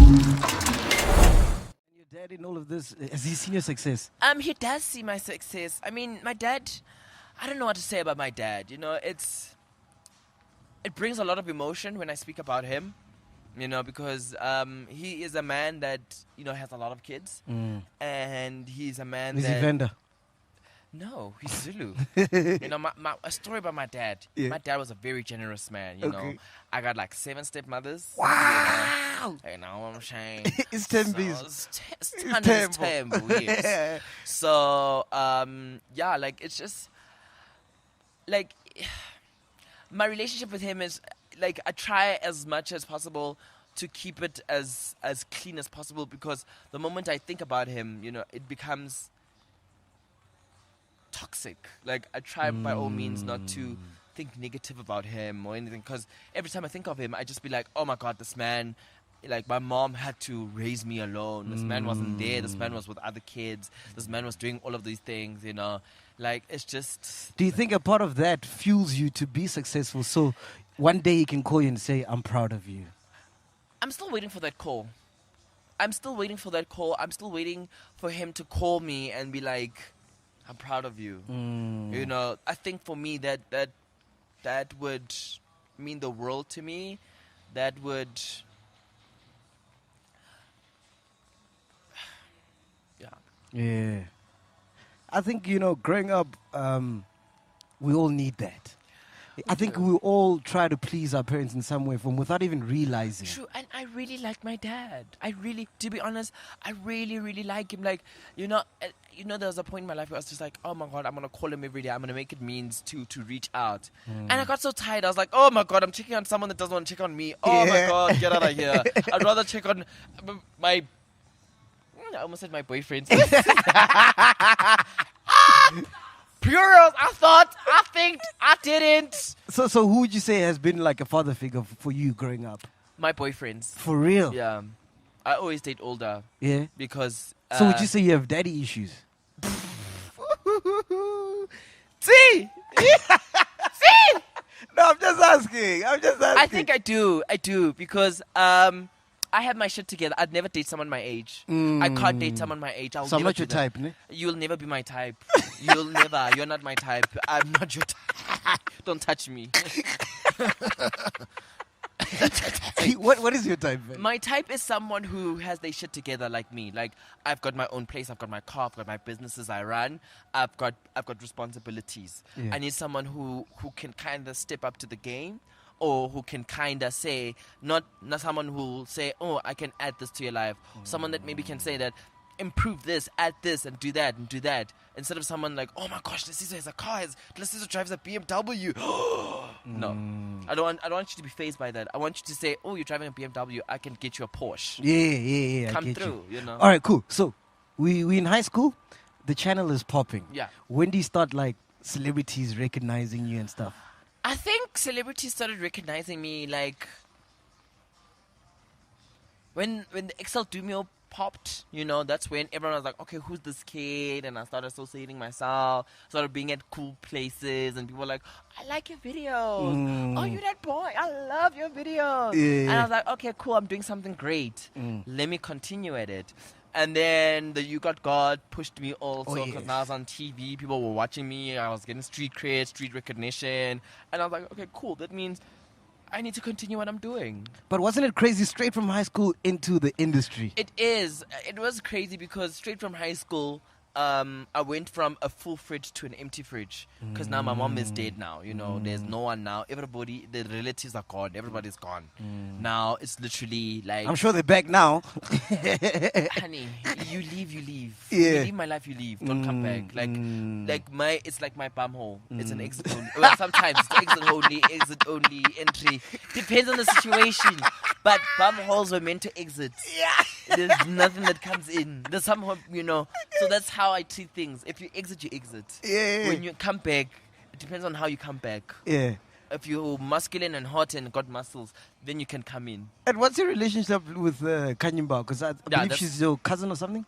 Your dad in all of this, has he seen your success? He does see my success. I mean, my dad, I don't know what to say about my dad. You know, it brings a lot of emotion when I speak about him. You know, because he is a man that, you know, has a lot of kids. And he's a man Is that... he Venda? No, he's Zulu. You know, a story about my dad. Yeah. My dad was a very generous man, you know. I got like 7 stepmothers. Wow! You know what I'm saying? It's 10 So bees. it's 10, yes. So, yeah, like, it's just... Like, my relationship with him is... Like, I try as much as possible to keep it as clean as possible, because the moment I think about him, you know, it becomes... toxic. Like, I try by all means not to think negative about him or anything, because every time I think of him, I just be like, oh my god, this man, like, my mom had to raise me alone. This man wasn't there. This man was with other kids. This man was doing all of these things, you know. Like, it's just... Do you think a part of that fuels you to be successful, so one day he can call you and say, I'm proud of you? I'm still waiting for that call. I'm still waiting for him to call me and be like, I'm proud of you. You know, I think for me that would mean the world to me. That would... Yeah. I think, you know, growing up, we all need that. I think we all try to please our parents in some way without even realizing. True, and I really like my dad. To be honest, I really, really like him. Like, you know, there was a point in my life where I was just like, oh my god, I'm gonna call him every day. I'm gonna make it means to reach out. And I got so tired. I was like, oh my god, I'm checking on someone that doesn't want to check on me. Oh my god, get out of here. I'd rather check on my... I almost said my boyfriend. Plurals, I think, I didn't. So who would you say has been like a father figure for you growing up? My boyfriends. For real? Yeah. I always date older. Yeah? Because... So would you say you have daddy issues? See? See? No, I'm just asking. I think I do. Because... I have my shit together. I'd never date someone my age. I can't date someone my age. So I'm not your type, ne? You'll never be my type. You'll never. You're not my type. I'm not your type. Don't touch me. What is your type, man? My type is someone who has their shit together like me. Like, I've got my own place. I've got my car. I've got my businesses I run. I've got responsibilities. Yeah. I need someone who can kind of step up to the game. Or who can kind of say, not someone who will say, oh, I can add this to your life. Someone that maybe can say that, improve this, add this, and do that, and do that. Instead of someone like, oh my gosh, Lasizwe has a car, Lasizwe drives a BMW. No. I don't want you to be fazed by that. I want you to say, oh, you're driving a BMW, I can get you a Porsche. Yeah. Come through, you know. All right, cool. So, we in high school, the channel is popping. Yeah. When do you start, like, celebrities recognizing you and stuff? I think celebrities started recognizing me like when the XL Dumio popped, you know, that's when everyone was like, okay, who's this kid? And I started associating myself, started being at cool places, and people were like, I like your videos. Oh, you're that boy. I love your videos. Yeah. And I was like, okay, cool, I'm doing something great. Let me continue at it. And then the You Got God pushed me also because now I was on TV. People were watching me. I was getting street cred, street recognition. And I was like, okay, cool. That means I need to continue what I'm doing. But wasn't it crazy straight from high school into the industry? It is. It was crazy because straight from high school, I went from a full fridge to an empty fridge because now my mom is dead now. You know, there's no one now. Everybody, the relatives are gone. Everybody's gone. Now it's literally like... I'm sure they're back now. Honey, you leave. Yeah. You leave my life, you leave. Don't come back. It's like my bum hole. It's an exit only. Well, sometimes it's exit only entry. Depends on the situation. But bum holes were meant to exit. Yeah. There's nothing that comes in. There's somehow, you know. So that's how I treat things. If you exit, you exit. Yeah. When you come back, it depends on how you come back. Yeah. If you're masculine and hot and got muscles, then you can come in. And what's your relationship with Khanyi Mbau? Because I believe she's your cousin or something?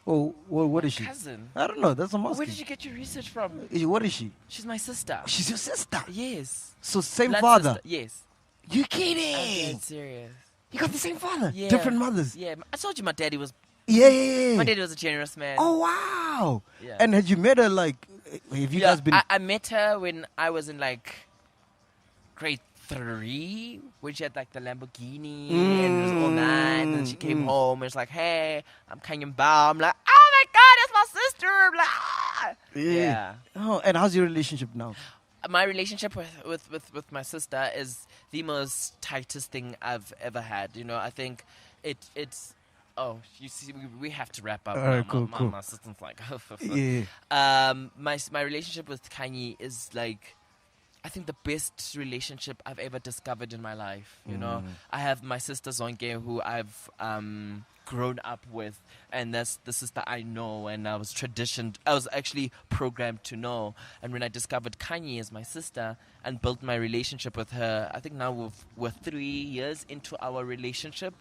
Or what is she? Cousin? I don't know. That's what I'm asking. Where did you get your research from? What is she? She's my sister. She's your sister? Yes. So same Blood father? Sister. Yes. You kidding? I'm serious. You got the same father? Yeah. Different mothers? Yeah. I told you my daddy was... Yeah. My daddy was a generous man. Oh, wow. Yeah. And had you met her, like, have you guys been... I met her when I was in, like, grade 3, when she had, like, the Lamborghini, and it was all night, and then she came home, and it's like, hey, I'm Khanyi Mbau. I'm like, oh, my God, that's my sister. I'm like, ah. Yeah. Oh, and how's your relationship now? My relationship with my sister is the most tightest thing I've ever had. You know, I think it's... Oh, you see, we have to wrap up. All right, cool. My assistant's like, my relationship with Khanyi is like, I think the best relationship I've ever discovered in my life. You know, I have my sister Zonke, who I've grown up with, and that's the sister I know, and I was actually programmed to know. And when I discovered Khanyi as my sister and built my relationship with her, I think now we're 3 years into our relationship.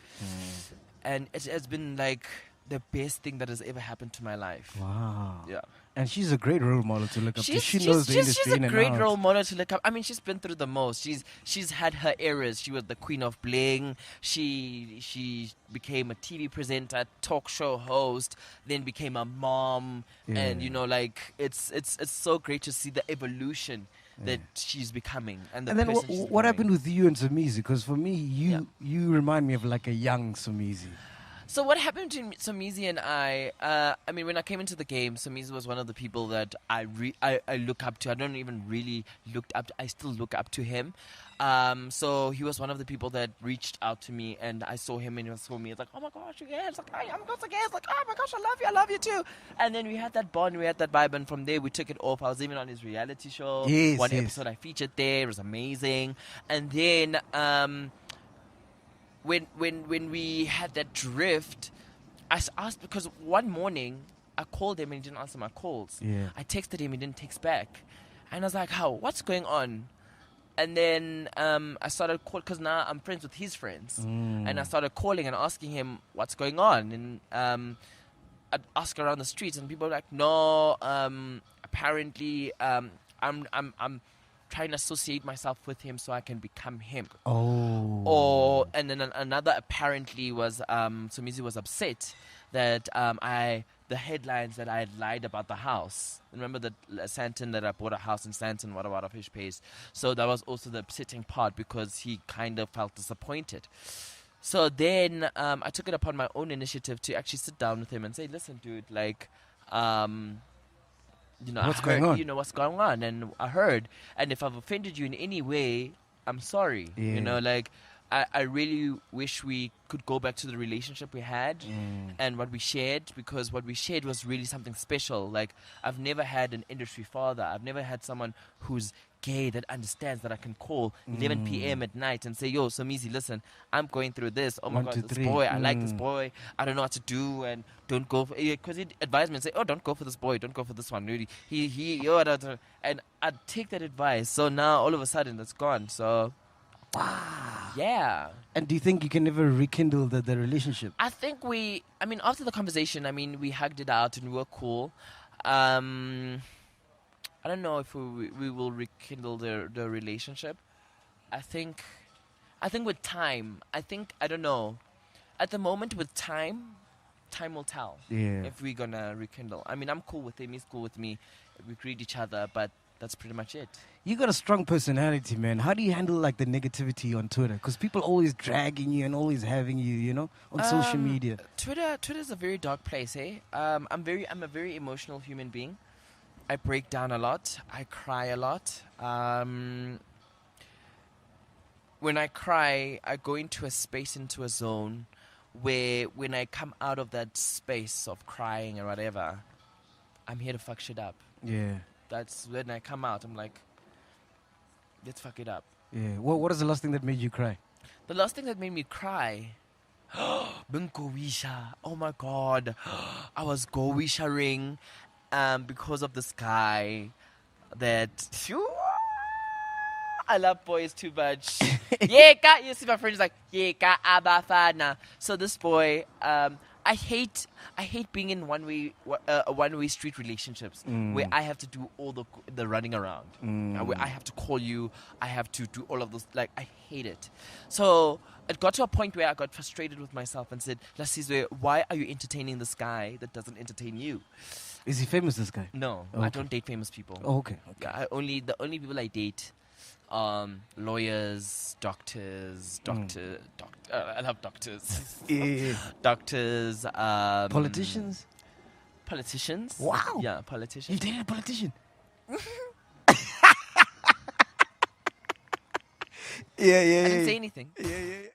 And it has been like the best thing that has ever happened to my life. Wow. Yeah. And she's a great role model to look up to. She knows the industry She's a in and great out. role model to look up. I mean, she's been through the most. She's had her eras. She was the queen of bling. She became a TV presenter, talk show host, then became a mom. Yeah. And, you know, like, it's so great to see the evolution that she's becoming. And then what happened with you and Somizi? Because for me, you remind me of like a young Somizi. So what happened to Somizi and I mean, when I came into the game, Somizi was one of the people that I look up to. I don't even really looked up to, I still look up to him. So he was one of the people that reached out to me, and I saw him and he saw me. It's like, oh my gosh, again. It's like, I'm again. It's like, oh my gosh, I love you too. And then we had that bond, we had that vibe, and from there we took it off. I was even on his reality show. One episode I featured there. It was amazing. And then when we had that drift, I asked, because one morning I called him and he didn't answer my calls. Yeah. I texted him, he didn't text back. And I was like, what's going on? And then I started calling, because now I'm friends with his friends. And I started calling and asking him what's going on. And I'd ask around the streets, and people were like, no, apparently I'm trying to associate myself with him so I can become him. And then another apparently was Somizi was upset that the headlines that I had lied about the house. Remember that Santon, that I bought a house in Santon, what about a fish paste? So that was also the upsetting part, because he kind of felt disappointed. So then I took it upon my own initiative to actually sit down with him and say, listen, dude, like, you know, what's going on? You know what's going on, and I heard, and if I've offended you in any way, I'm sorry. You know, like, I really wish we could go back to the relationship we had and what we shared, because what we shared was really something special. Like, I've never had an industry father. I've never had someone who's gay that understands that I can call 11 p.m. at night and say, yo, Somizi, listen, I'm going through this. Oh my God, this boy, I like this boy. I don't know what to do, and don't go for, because he advised me and say, oh, don't go for this boy, don't go for this one. Really, and I'd take that advice. So now all of a sudden it's gone. So. Wow. Yeah. And do you think you can never rekindle the relationship? I think after the conversation, we hugged it out and we were cool. I don't know if we will rekindle the relationship. I think with time, I don't know. At the moment, with time will tell if we're gonna rekindle. I'm cool with him, he's cool with me. We greet each other, but that's pretty much it. You got a strong personality, man. How do you handle like the negativity on Twitter? Because people always dragging you and always having you, you know, on social media. Twitter is a very dark place, eh? I'm a very emotional human being. I break down a lot. I cry a lot. When I cry, I go into a space, into a zone where when I come out of that space of crying or whatever, I'm here to fuck shit up. Yeah. That's when I come out, I'm like, let's fuck it up. Yeah. What is the last thing that made you cry? The last thing that made me cry, Benkowisha. Oh my God. I was go-wisharing because of this guy that... I love boys too much. You see my friend is like, abafana. So this boy, I hate being in one-way street relationships where I have to do all the running around. Where I have to call you, I have to do all of those. Like, I hate it. So it got to a point where I got frustrated with myself and said, Lasizwe, why are you entertaining this guy that doesn't entertain you? Is he famous, this guy? No, Okay. I don't date famous people. Oh, okay. Yeah, the only people I date, lawyers, doctors, I love doctors. Yeah. Doctors, Politicians? Politicians. Wow. Yeah, politicians. You dated a politician? I didn't say anything. Yeah.